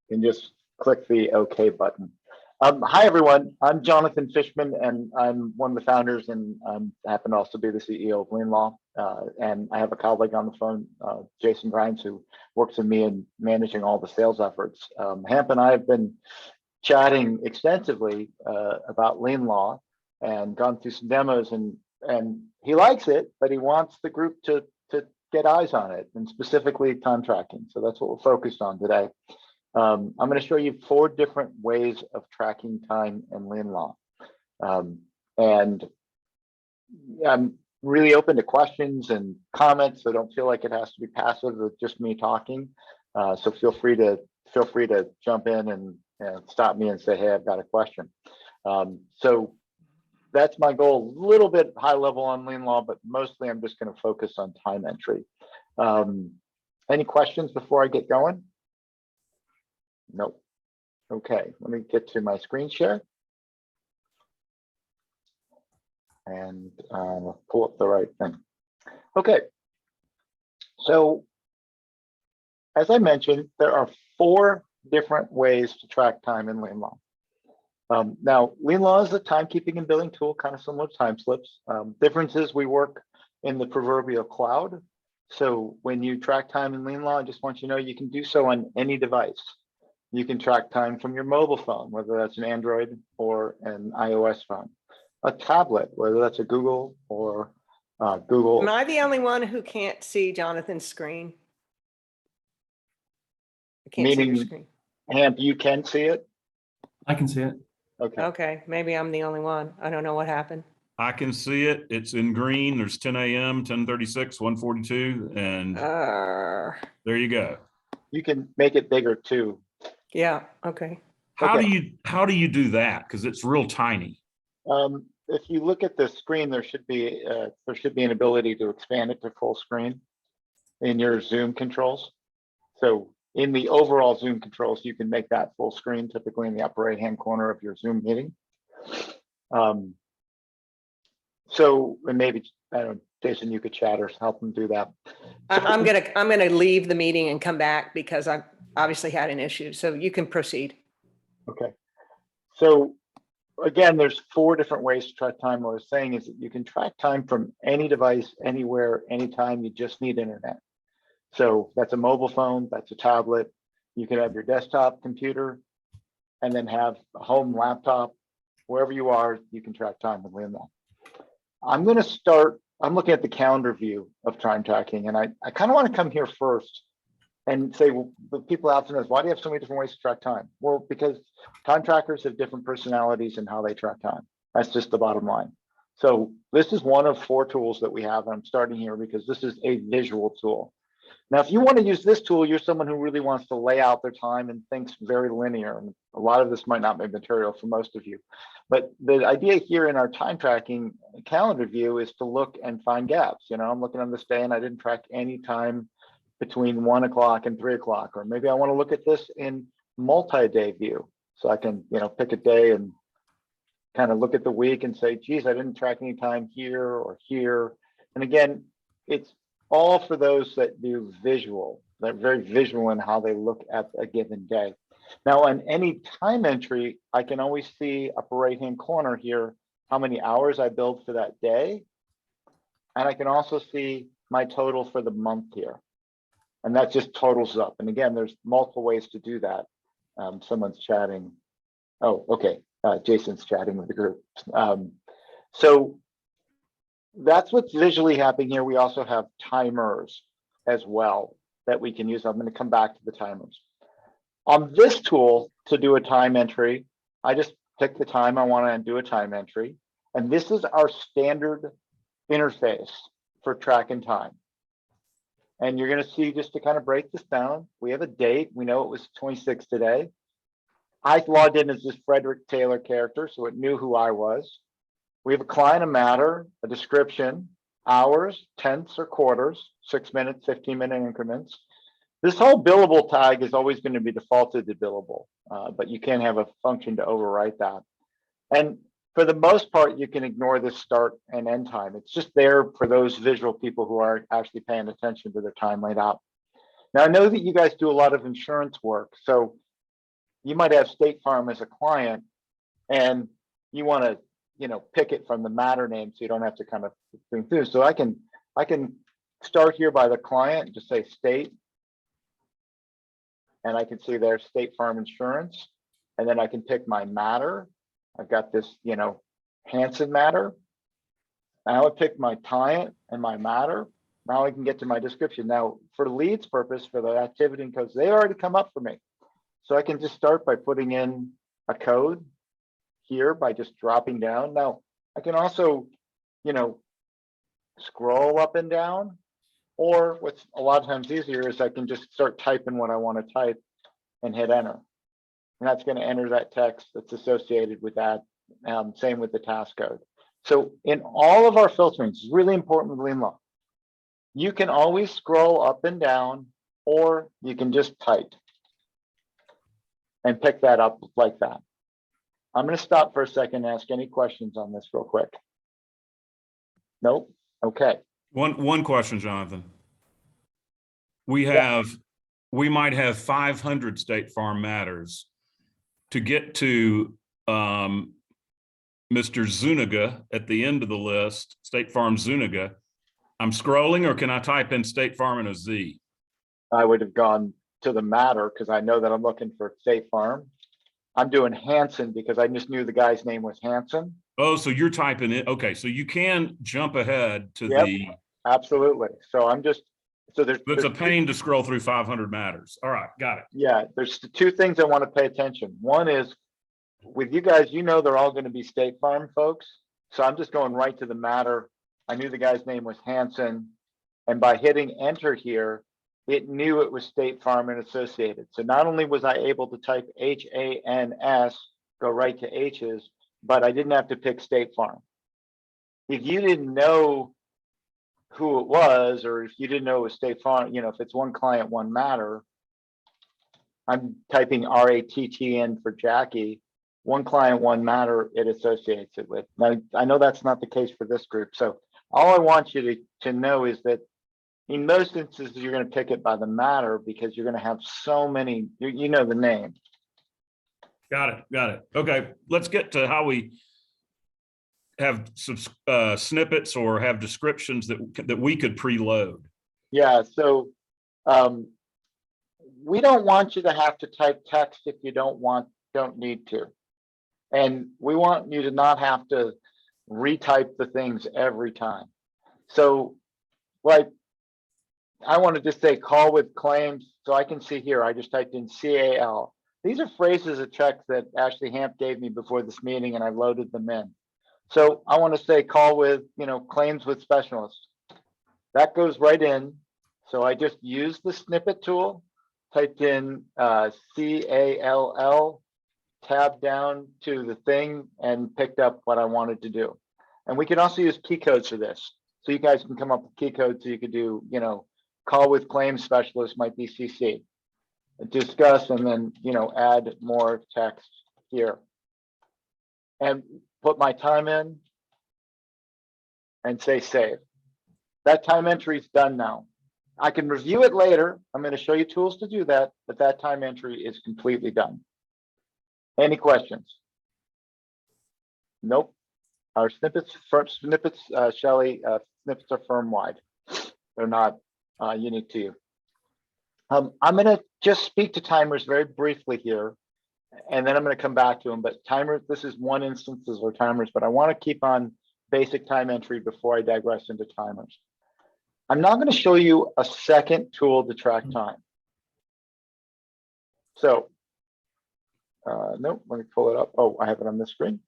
can just click the OK button. Hi, everyone. I'm Jonathan Fishman, and I'm one of the founders, and I happen to also be the CEO of LeanLaw. And I have a colleague on the phone, Jason Grimes, who works with me in managing all the sales efforts. Hamp and I have been chatting extensively about LeanLaw and gone through some demos, and he likes it, but he wants the group to get eyes on it, and specifically time tracking. So that's what we're focused on today. I'm going to show you 4 different ways of tracking time in LeanLaw. And I'm really open to questions and comments, so don't feel like it has to be passive with just me talking. So feel free to jump in and stop me and say, hey, I've got a question. So that's my goal. A little bit high level on LeanLaw, but mostly I'm just going to focus on time entry. Any questions before I get going? Nope. Okay, let me get to my screen share and pull up the right thing. Okay, so as I mentioned, there are 4 different ways to track time in LeanLaw. Now, LeanLaw is a timekeeping and billing tool, kind of similar to time slips. Difference is we work in the proverbial cloud. So when you track time in LeanLaw, I just want you to know you can do so on any device. You can track time from your mobile phone, whether that's an Android or an iOS phone, a tablet, whether that's a Google or Google. Am I the only one who can't see Jonathan's screen? I can't see your screen. Hamp, you can see it? I can see it. Okay. Okay, maybe I'm the only one. I don't know what happened. I can see it. It's in green. There's 10 a.m., 10:36, 1:42, and there you go. You can make it bigger too. Yeah. Okay. How do you do that? Because it's real tiny. If you look at the screen, there should be an ability to expand it to full screen in your Zoom controls. So in the overall Zoom controls, you can make that full screen, typically in the upper right-hand corner of your Zoom meeting. So and maybe I don't know, Jason, you could chat or help them do that. So, I'm gonna leave the meeting and come back because I obviously had an issue. So you can proceed. Okay. So again, there's 4 different ways to track time. What I was saying is that you can track time from any device, anywhere, anytime. You just need internet. So that's a mobile phone, that's a tablet. You can have your desktop computer and then have a home laptop. Wherever you are, you can track time with LeanLaw. I'm looking at the calendar view of time tracking, and I kind of want to come here first and say, well, the people out there, why do you have so many different ways to track time? Well, because time trackers have different personalities in how they track time. That's just the bottom line. So this is one of 4 tools that we have, and I'm starting here because this is a visual tool. Now, if you want to use this tool, you're someone who really wants to lay out their time and thinks very linear. And a lot of this might not be material for most of you. But the idea here in our time tracking calendar view is to look and find gaps. You know, I'm looking on this day and I didn't track any time between 1 o'clock and 3 o'clock. Or maybe I want to look at this in multi-day view. So I can, pick a day and kind of look at the week and say, geez, I didn't track any time here or here. And again, it's all for those that do visual. They're very visual in how they look at a given day. Now, on any time entry, I can always see upper right-hand corner here how many hours I billed for that day. And I can also see my total for the month here. And that just totals up. And again, there's multiple ways to do that. Someone's chatting. Oh, okay. Jason's chatting with the group. So that's what's visually happening here. We also have timers as well that we can use. I'm going to come back to the timers. On this tool, to do a time entry, I just pick the time I want to do a time entry. And this is our standard interface for tracking time. And you're going to see, just to kind of break this down, we have a date. We know it was 26 today. I logged in as this Frederick Taylor character, so it knew who I was. We have a client, a matter, a description, hours, tenths or quarters, 6 minutes, 15-minute increments. This whole billable tag is always going to be defaulted to billable, but you can have a function to overwrite that. And for the most part, you can ignore this start and end time. It's just there for those visual people who are actually paying attention to their time laid out. Now, I know that you guys do a lot of insurance work. So you might have State Farm as a client and you want to, pick it from the matter name so you don't have to kind of bring through. So I can start here by the client, just say state. And I can see their State Farm Insurance. And then I can pick my matter. I've got this, Hanson matter. Now I pick my client and my matter. Now I can get to my description. Now for leads purpose, for the activity and codes, they already come up for me. So I can just start by putting in a code here by just dropping down. Now I can also, scroll up and down, or what's a lot of times easier is I can just start typing what I want to type and hit enter. And that's going to enter that text that's associated with that. Same with the task code. So in all of our filtering, it's really important with LeanLaw. You can always scroll up and down, or you can just type and pick that up like that. I'm going to stop for a second and ask any questions on this real quick. Nope. Okay. One question, Jonathan. We might have 500 State Farm matters. To get to Mr. Zuniga at the end of the list, State Farm Zuniga, I'm scrolling, or can I type in State Farm and a Z? I would have gone to the matter because I know that I'm looking for State Farm. I'm doing Hanson because I just knew the guy's name was Hanson. Oh, so you're typing it. Okay, so you can jump ahead to Yep, the. Absolutely. So I'm just, so there's. It's a pain to scroll through 500 matters. All right, got it. Yeah, there's two things I want to pay attention. One is with you guys, they're all going to be State Farm folks. So I'm just going right to the matter. I knew the guy's name was Hanson. And by hitting enter here, it knew it was State Farm and Associated. So not only was I able to type HANS, go right to H's, but I didn't have to pick State Farm. If you didn't know who it was, or if you didn't know it was State Farm, if it's one client, one matter, I'm typing RATTN for Jackie, one client, one matter, it associates it with. Now, I know that's not the case for this group. So all I want you to know is that in most instances, you're going to pick it by the matter because you're going to have so many, you know the name. Got it. Okay, let's get to how we have some snippets or have descriptions that we could preload. Yeah, so we don't want you to have to type text if you don't need to. And we want you to not have to retype the things every time. So like, I want to just say call with claims. So I can see here, I just typed in CAL. These are phrases of checks that Ashley Hamp gave me before this meeting, and I loaded them in. So I want to say call with, claims with specialists. That goes right in. So I just used the snippet tool, typed in CALL, tabbed down to the thing, and picked up what I wanted to do. And we can also use key codes for this. So you guys can come up with key codes so you could do, call with claims specialist might be CC. Discuss, and then, add more text here. And put my time in and say save. That time entry is done now. I can review it later. I'm going to show you tools to do that, but that time entry is completely done. Any questions? Nope. Our snippets, Shelley, snippets are firm-wide. They're not unique to you. I'm going to just speak to timers very briefly here, and then I'm going to come back to them. But timers, this is one instance of timers, but I want to keep on basic time entry before I digress into timers. I'm now going to show you a second tool to track time. So, nope, let me pull it up. Oh, I have it on this screen.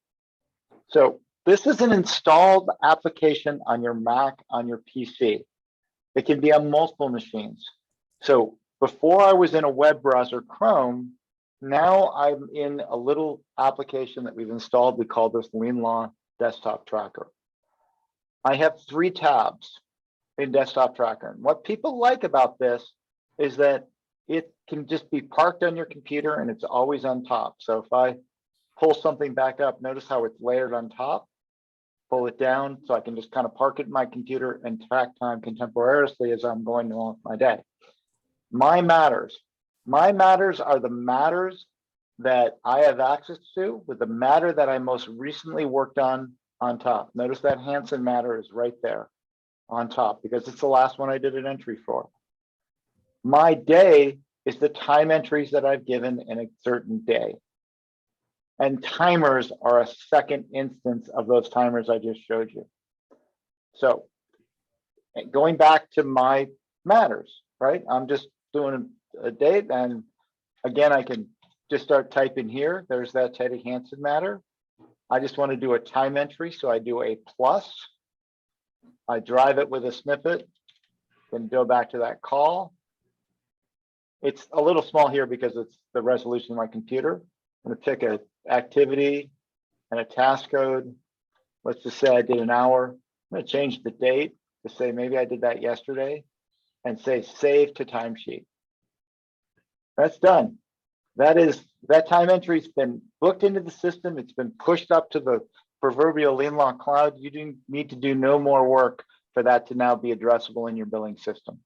So this is an installed application on your Mac, on your PC. It can be on multiple machines. So before I was in a web browser, Chrome, now I'm in a little application that we've installed. We call this LeanLaw Desktop Tracker. I have 3 tabs in Desktop Tracker. And what people like about this is that it can just be parked on your computer and it's always on top. So if I pull something back up, notice how it's layered on top, pull it down so I can just kind of park it in my computer and track time contemporaneously as I'm going along with my day. My matters are the matters that I have access to with the matter that I most recently worked on top. Notice that Hansen matter is right there on top because it's the last one I did an entry for. My day is the time entries that I've given in a certain day. And timers are a second instance of those timers I just showed you. So going back to my matters, right? I'm just doing a date, and again, I can just start typing here. There's that Teddy Hansen matter. I just want to do a time entry, so I do a plus. I drive it with a snippet, then go back to that call. It's a little small here because it's the resolution of my computer. I'm going to pick an activity and a task code. Let's just say I did an hour. I'm going to change the date to say maybe I did that yesterday and say save to timesheet. That's done. That time entry's been booked into the system. It's been pushed up to the proverbial LeanLaw cloud. You do need to do no more work for that to now be addressable in your billing system.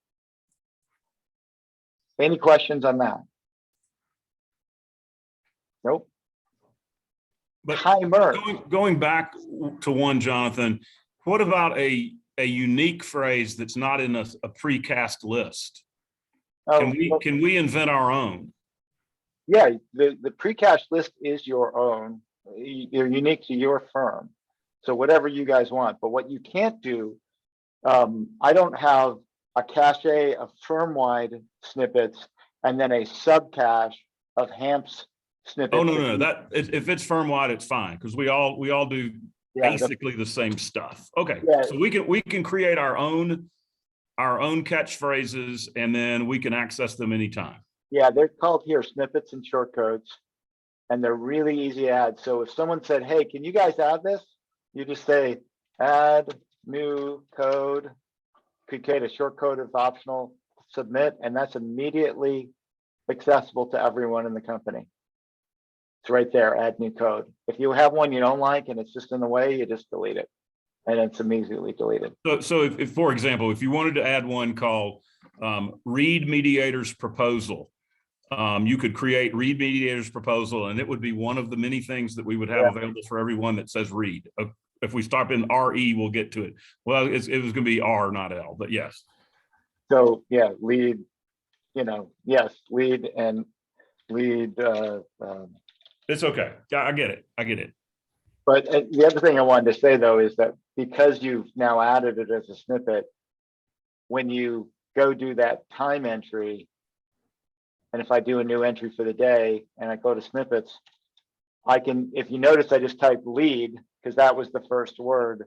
Any questions on that? Nope. But Timer. going back to one, Jonathan, what about a unique phrase that's not in a precast list? Can we invent our own? Yeah, the precast list is your own. You're unique to your firm. So whatever you guys want. But what you can't do, I don't have a cache of firm-wide snippets and then a sub-cache of HAMPS snippets. Oh, no. That if it's firm-wide, it's fine because we all do basically the same stuff. Okay, yeah. So we can create our own catchphrases and then we can access them anytime. Yeah, they're called here snippets and shortcodes, and they're really easy to add. So if someone said, hey, can you guys add this? You just say add new code, create a shortcode as optional, submit, and that's immediately accessible to everyone in the company. It's right there, add new code. If you have one you don't like and it's just in the way, you just delete it and it's immediately deleted. So if for example, if you wanted to add one called read mediator's proposal, you could create read mediator's proposal and it would be one of the many things that we would have available for everyone that says read. If we stop in RE, we'll get to it. Well, it was going to be R, not L, but yes. So yeah, lead, yes, lead and lead. It's okay. I get it. But the other thing I wanted to say though is that because you've now added it as a snippet, when you go do that time entry, and if I do a new entry for the day and I go to snippets, I can, if you notice, I just type lead because that was the first word.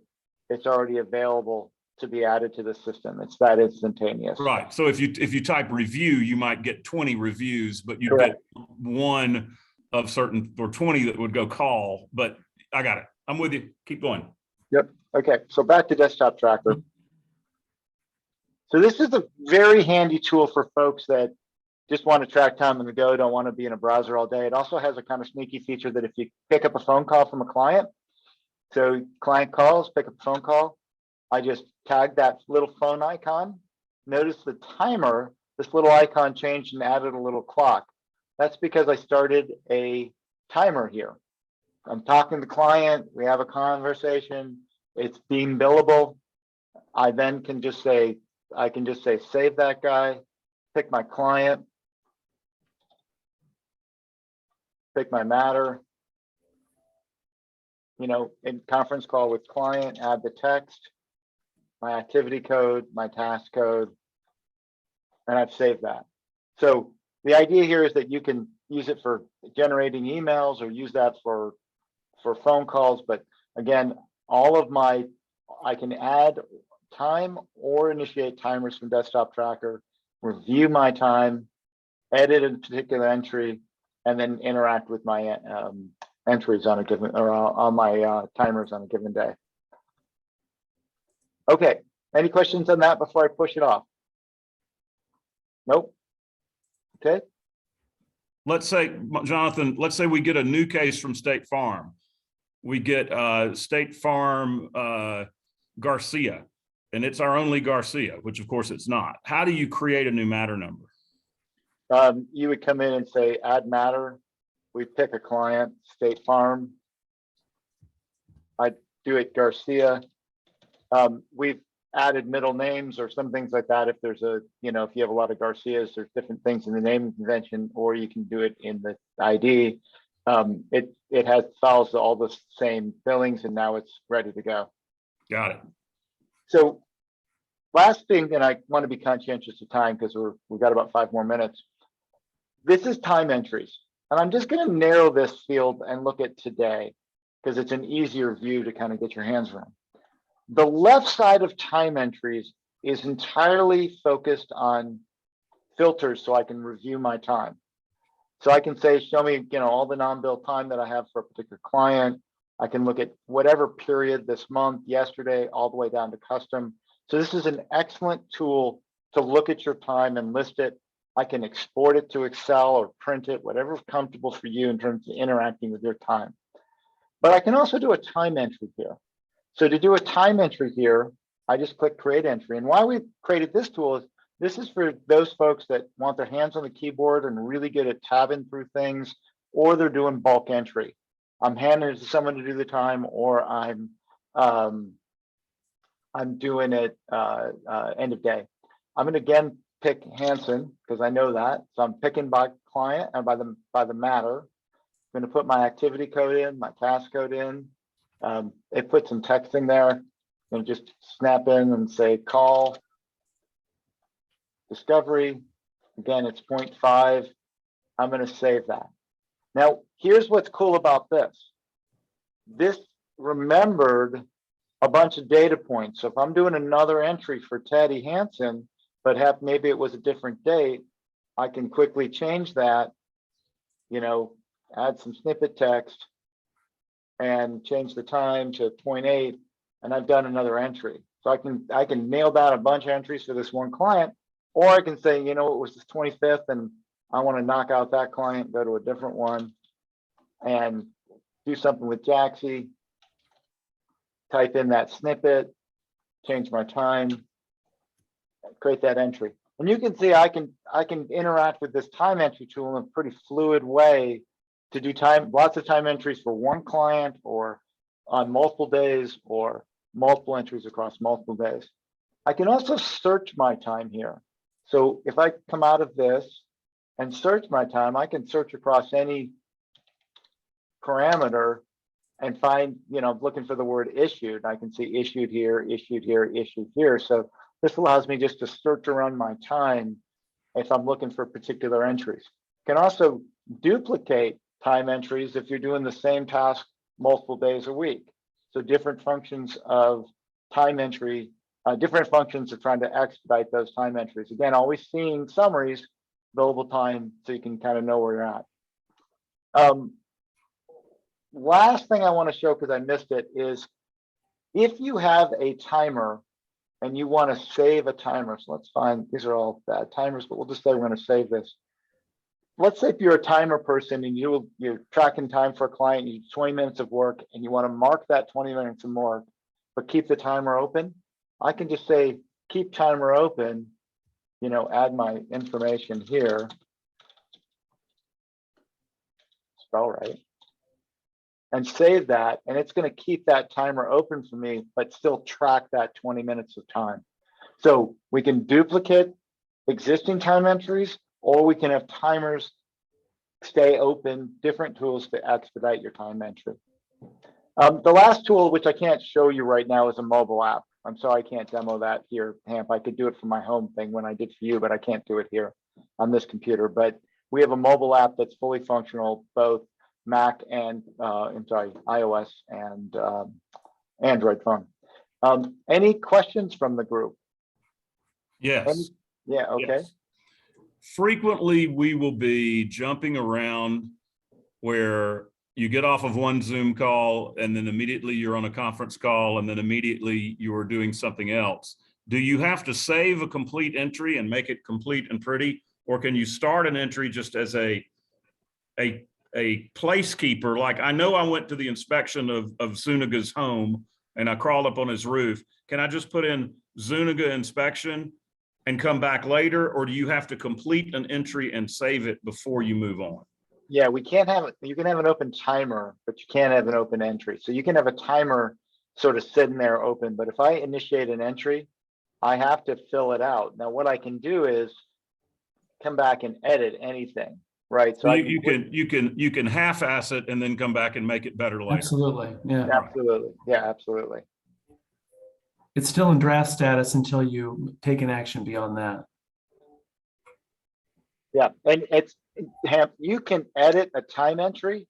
It's already available to be added to the system. It's that instantaneous. Right. So if you type review, you might get 20 reviews, but you get one of certain or 20 that would go call. But I got it. I'm with you. Keep going. Yep. Okay. So back to Desktop Tracker. So this is a very handy tool for folks that just want to track time on the go, don't want to be in a browser all day. It also has a kind of sneaky feature that if you pick up a phone call from a client, so client calls, pick up a phone call, I just tag that little phone icon. Notice the timer, this little icon changed and added a little clock. That's because I started a timer here. I'm talking to the client, we have a conversation, it's deemed billable. I then can just say, save that guy, pick my client, pick my matter, in conference call with client, add the text, my activity code, my task code, and I've saved that. So the idea here is that you can use it for generating emails or use that for phone calls. But again, I can add time or initiate timers from Desktop Tracker, review my time, edit a particular entry, and then interact with my entries on a given, or on my timers on a given day. Okay, any questions on that before I push it off? Nope. Okay. Let's say, Jonathan, let's say we get a new case from State Farm. We get State Farm Garcia, and it's our only Garcia, which of course it's not. How do you create a new matter number? You would come in and say add matter we pick a client, State Farm. I do it Garcia. We've added middle names or some things like that. If there's a, if you have a lot of Garcias, there's different things in the naming convention, or you can do it in the ID. It follows all the same fillings, and now it's ready to go. Got it. So last thing, and I want to be conscientious of time because we've got about 5 more minutes. This is time entries. And I'm just going to narrow this field and look at today because it's an easier view to kind of get your hands around. The left side of time entries is entirely focused on filters so I can review my time. So I can say, show me, all the non-bill time that I have for a particular client. I can look at whatever period this month, yesterday, all the way down to custom. So this is an excellent tool to look at your time and list it. I can export it to Excel or print it, whatever's comfortable for you in terms of interacting with your time. But I can also do a time entry here. So to do a time entry here, I just click create entry. And why we created this tool is this is for those folks that want their hands on the keyboard and really good at tabbing through things, or they're doing bulk entry. I'm handing it to someone to do the time, or I'm doing it end of day. I'm going to again pick Hanson because I know that. So I'm picking by client and by the matter. I'm going to put my activity code in, my task code in. It puts some text in there. I'm going to just snap in and say call discovery. Again, it's 0.5. I'm going to save that. Now, here's what's cool about this. This remembered a bunch of data points. So if I'm doing another entry for Teddy Hansen, but maybe it was a different date, I can quickly change that, add some snippet text and change the time to 0.8, and I've done another entry. So I can nail down a bunch of entries for this one client, or I can say, it was the 25th and I want to knock out that client, go to a different one and do something with Jaxie, type in that snippet, change my time, create that entry. And you can see I can interact with this time entry tool in a pretty fluid way to do lots of time entries for one client or on multiple days or multiple entries across multiple days. I can also search my time here. So if I come out of this and search my time, I can search across any parameter and find, looking for the word issued. I can see issued here, issued here, issued here. So this allows me just to search around my time if I'm looking for particular entries. Can also duplicate time entries if you're doing the same task multiple days a week. So different functions of time entry, different functions of trying to expedite those time entries. Again, always seeing summaries, billable time, so you can kind of know where you're at. Last thing I want to show, because I missed it, is if you have a timer and you want to save a timer. So let's find, these are all bad timers, but we'll just say we're going to save this. Let's say if you're a timer person and you're tracking time for a client, you do 20 minutes of work and you want to mark that 20 minutes of work, but keep the timer open. I can just say, keep timer open, add my information here. Spell right. And save that, and it's going to keep that timer open for me, but still track that 20 minutes of time. So we can duplicate existing time entries, or we can have timers stay open, different tools to expedite your time entry. The last tool, which I can't show you right now, is a mobile app. I'm sorry, I can't demo that here, Hamp. I could do it from my home thing when I did for you, but I can't do it here on this computer. But we have a mobile app that's fully functional, both Mac and iOS and Android phone. Any questions from the group? Yes. Yeah, okay. Yes. Frequently, we will be jumping around where you get off of one Zoom call and then immediately you're on a conference call and then immediately you're doing something else. Do you have to save a complete entry and make it complete and pretty, or can you start an entry just as a placekeeper? Like, I know I went to the inspection of Zuniga's home and I crawled up on his roof. Can I just put in Zuniga inspection and come back later, or do you have to complete an entry and save it before you move on? Yeah, we can't have it. You can have an open timer, but you can't have an open entry. So you can have a timer sort of sitting there open, but if I initiate an entry, I have to fill it out. Now, what I can do is come back and edit anything, right? So So I you can half-ass it and then come back and make it better later. Absolutely. Yeah. absolutely, yeah, absolutely. It's still in draft status until you take an action beyond that. Yeah, and you can edit a time entry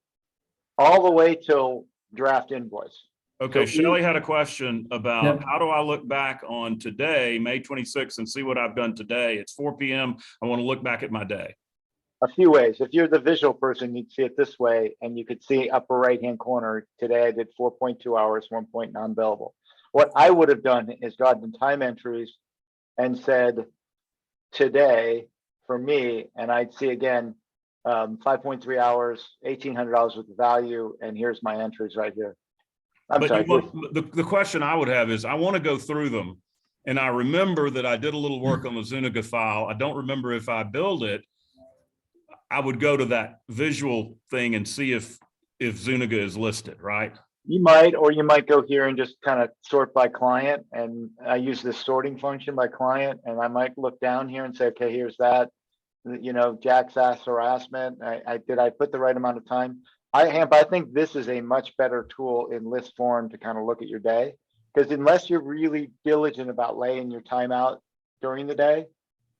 all the way till draft invoice. Okay, So Shelley had a question about Yep. how do I look back on today, May 26th, and see what I've done today? It's 4 p.m. I want to look back at my day. A few ways. If you're the visual person, you'd see it this way, and you could see upper right-hand corner. Today I did 4.2 hours, 1 point non-billable. What I would have done is gotten time entries and said today for me, and I'd see again 5.3 hours, $1,800 worth of value, and here's my entries right here. I'm But sorry. the question I would have is I want to go through them. And I remember that I did a little work on the Zuniga file. I don't remember if I billed it. I would go to that visual thing and see if Zuniga is listed, right? You might, or you might go here and just kind of sort by client. And I use this sorting function by client, and I might look down here and say, okay, here's that. You know, Jack's ass harassment. Did I put the right amount of time? I think this is a much better tool in list form to kind of look at your day, because unless you're really diligent about laying your time out during the day,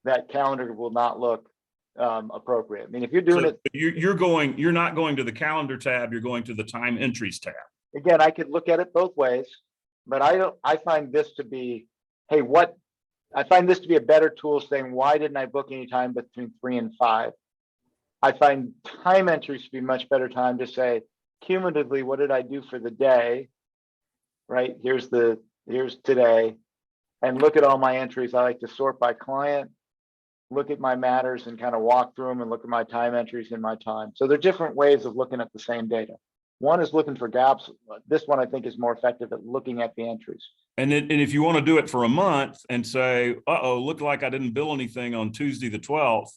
that calendar will not look appropriate. I mean, if you're doing it, you're not going to the calendar tab, you're going to the time entries tab. again, I could look at it both ways, but I find this to be, hey, I find this to be a better tool saying, why didn't I book any time between 3 and 5? I find time entries to be much better time to say, cumulatively, what did I do for the day? Right, here's today, and look at all my entries. I like to sort by client, look at my matters and kind of walk through them and look at my time entries in my time. So there are different ways of looking at the same data. One is looking for gaps. This one I think is more effective at looking at the entries. And if you want to do it for a month and say, uh-oh, looked like I didn't bill anything on Tuesday the 12th,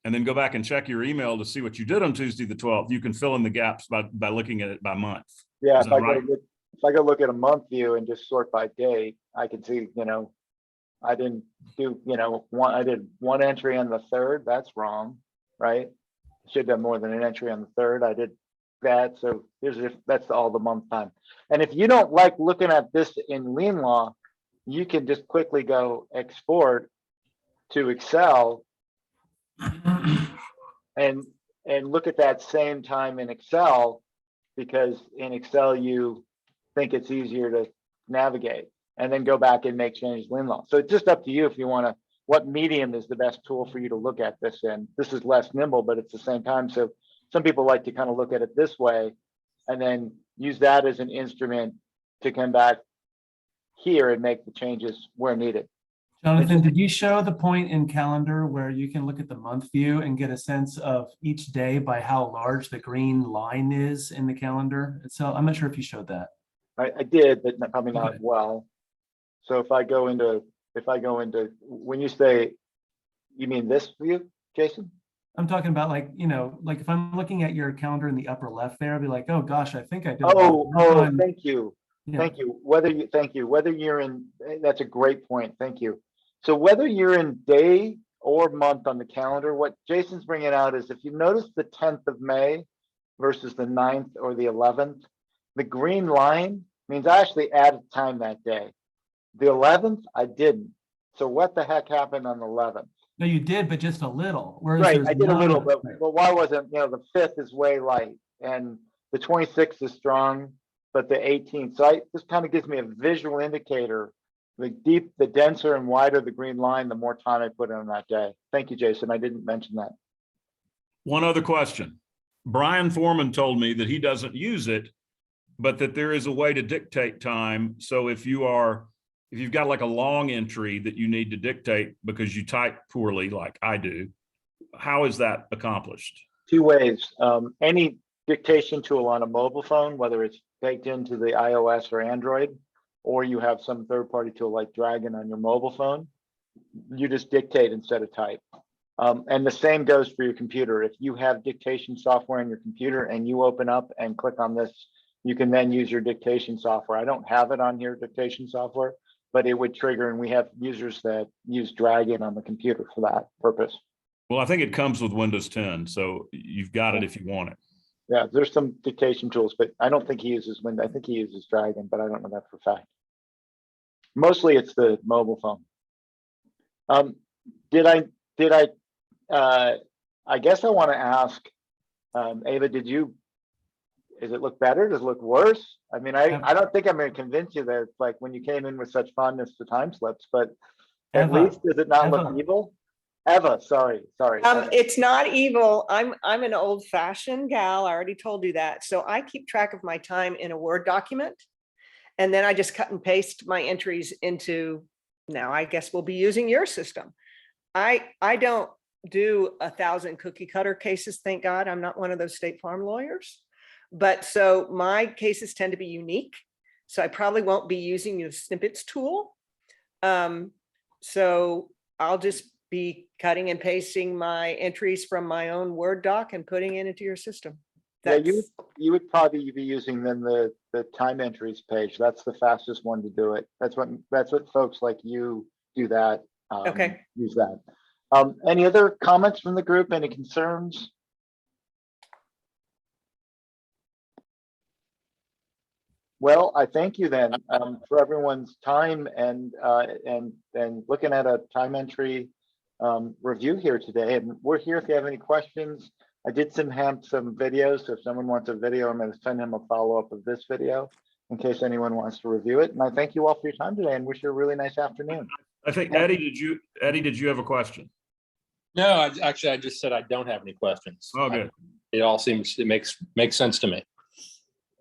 and then go back and check your email to see what you did on Tuesday the 12th, you can fill in the gaps by looking at it by month. Yeah, Is that right? if I go look at a month view and just sort by date, I can see, you know, I didn't do, you know, I did one entry on the 3rd. That's wrong, right? Should have done more than an entry on the 3rd. I did that. So that's all the month time. And if you don't like looking at this in LeanLaw, you can just quickly go export to Excel and look at that same time in Excel, because in Excel you think it's easier to navigate, and then go back and make changes in LeanLaw. So it's just up to you if you want to, what medium is the best tool for you to look at this in. This is less nimble, but it's the same time. So some people like to kind of look at it this way and then use that as an instrument to come back here and make the changes where needed. Jonathan, did you show the point in calendar where you can look at the month view and get a sense of each day by how large the green line is in the calendar? So I'm not sure if you showed that. I did, but probably not Okay. well. So if I go into, when you say, you mean this view, Jason? I'm talking about, like, you know, like if I'm looking at your calendar in the upper left there, I'll be like, oh gosh, I think I did. Thank you. Yeah. Thank you. Whether you're in, that's a great point. Thank you. So whether you're in day or month on the calendar, what Jason's bringing out is, if you notice the 10th of May versus the 9th or the 11th, the green line means I actually added time that day. The 11th, I didn't. So what the heck happened on the 11th? No, you did, but just a little. Whereas Right, there's I did a not little, but why wasn't, you know, the 5th is way light and the 26th is strong, but the 18th. So this kind of gives me a visual indicator. The denser and wider the green line, the more time I put in on that day. Thank you, Jason. I didn't mention that. One other question. Brian Foreman told me that he doesn't use it, but that there is a way to dictate time. So if you've got like a long entry that you need to dictate because you type poorly, like I do, how is that accomplished? Two ways. Any dictation tool on a mobile phone, whether it's baked into the iOS or Android, or you have some third-party tool like Dragon on your mobile phone, you just dictate instead of type. And the same goes for your computer. If you have dictation software on your computer and you open up and click on this, you can then use your dictation software. I don't have it on here, dictation software, but it would trigger, and we have users that use Dragon on the computer for that purpose. Well, I think it comes with Windows 10, so you've got it if you want it. Yeah, there's some dictation tools, but I don't think he uses Windows. I think he uses Dragon, but I don't know that for a fact. Mostly it's the mobile phone. I guess I want to ask, Ava, does it look better? Does it look worse? I mean, I don't think I'm going to convince you that like when you came in with such fondness to time slips, but at Eva, least does it not look Eva. evil? Eva, sorry. It's not evil. I'm an old fashioned gal. I already told you that. So I keep track of my time in a Word document. And then I just cut and paste my entries into, now I guess we'll be using your system. I don't do 1,000 cookie cutter cases. Thank God I'm not one of those State Farm lawyers. But so my cases tend to be unique. So I probably won't be using the snippets tool. So I'll just be cutting and pasting my entries from my own Word doc and putting it into your system. Yeah, you would probably be using then the time entries page. That's the fastest one to do it. That's what folks like you do that. Okay. Use that. Any other comments from the group? Any concerns? Well, I thank you then for everyone's time and looking at a time entry review here today. And we're here if you have any questions. I did have some videos, so if someone wants a video, I'm going to send him a follow-up of this video in case anyone wants to review it. And I thank you all for your time today and wish you a really nice afternoon. I think Eddie, did you have a question? No, I just said I don't have any questions. Oh, good. It all makes sense to me.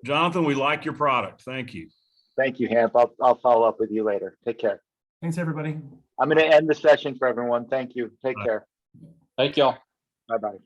Jonathan, we like your product. Thank you. Thank you, Hamp. I'll follow up with you later. Take care. Thanks, everybody. I'm going to end the session for everyone. Thank you. Take care. Thank y'all. Bye-bye.